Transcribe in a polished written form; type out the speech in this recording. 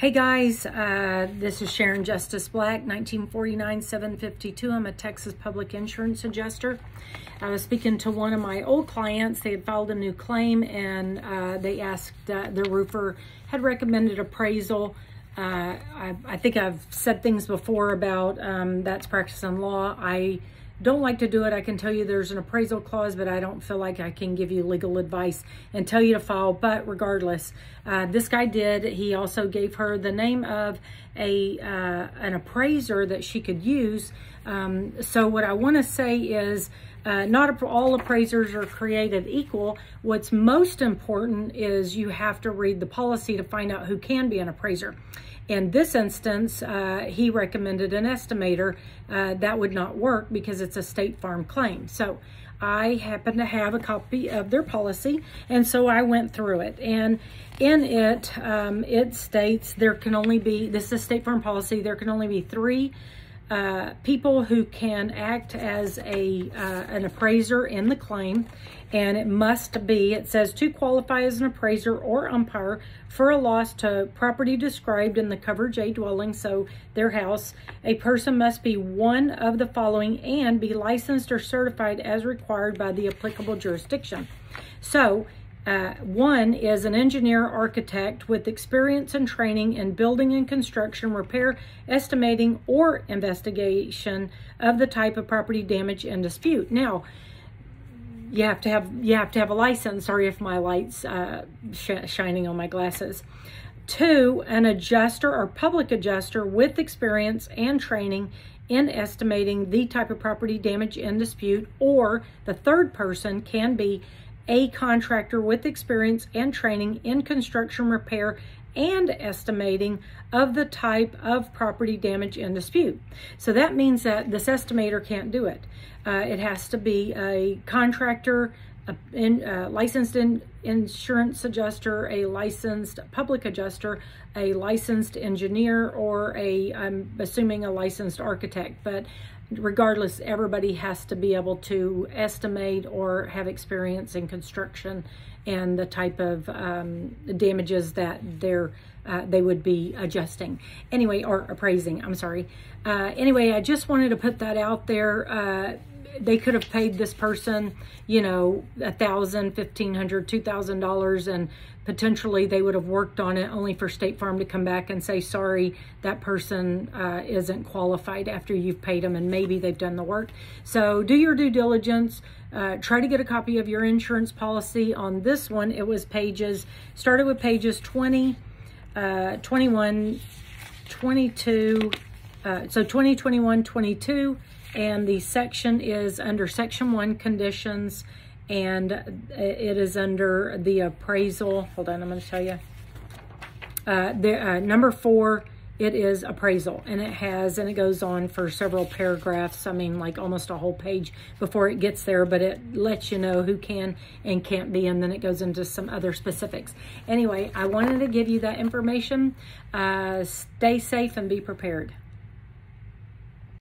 Hey guys, this is Sharon Justice Black, 1949-752. I'm a Texas public insurance adjuster. I was speaking to one of my old clients. They had filed a new claim and they asked, their roofer had recommended appraisal. I think I've said things before about that's practice in law. I don't like to do it. I can tell you there's an appraisal clause, but I don't feel like I can give you legal advice and tell you to file. But regardless, this guy did. He also gave her the name of an appraiser that she could use. So what I want to say is not all appraisers are created equal. What's most important is you have to read the policy to find out who can be an appraiser. In this instance, he recommended an estimator. That would not work because it's a State Farm claim. So I happen to have a copy of their policy, and so I went through it. And in it, it states there can only be, this is a State Farm policy, there can only be 3 people who can act as an appraiser in the claim, and it must be, it says, to qualify as an appraiser or umpire for a loss to property described in the coverage A dwelling, so their house, a person must be one of the following and be licensed or certified as required by the applicable jurisdiction. So one is an engineer architect with experience and training in building and construction, repair, estimating, or investigation of the type of property damage in dispute. Now, you have to have a license. Sorry if my light's shining on my glasses. 2, an adjuster or public adjuster with experience and training in estimating the type of property damage in dispute, or the third person can be a contractor with experience and training in construction, repair, and estimating of the type of property damage in dispute. So that means that this estimator can't do it. It has to be a contractor, a licensed insurance adjuster, a licensed public adjuster, a licensed engineer, or I'm assuming a licensed architect. But regardless, everybody has to be able to estimate or have experience in construction and the type of damages that they would be adjusting. Anyway, or appraising, I'm sorry. Anyway, I just wanted to put that out there. They could have paid this person, you know, $1,000, $1,500, $2,000, and potentially they would have worked on it only for State Farm to come back and say, sorry, that person isn't qualified after you've paid them, and maybe they've done the work. So do your due diligence. Try to get a copy of your insurance policy. On this one, it was started with pages 20, 21, 22, so 20, 21, 22, and the section is under section 1, conditions, and it is under the appraisal. Hold on, I'm going to tell you. Number 4, it is appraisal, and it goes on for several paragraphs. I mean, like almost a whole page before it gets there, but it lets you know who can and can't be, and then it goes into some other specifics. Anyway, I wanted to give you that information. Stay safe and be prepared.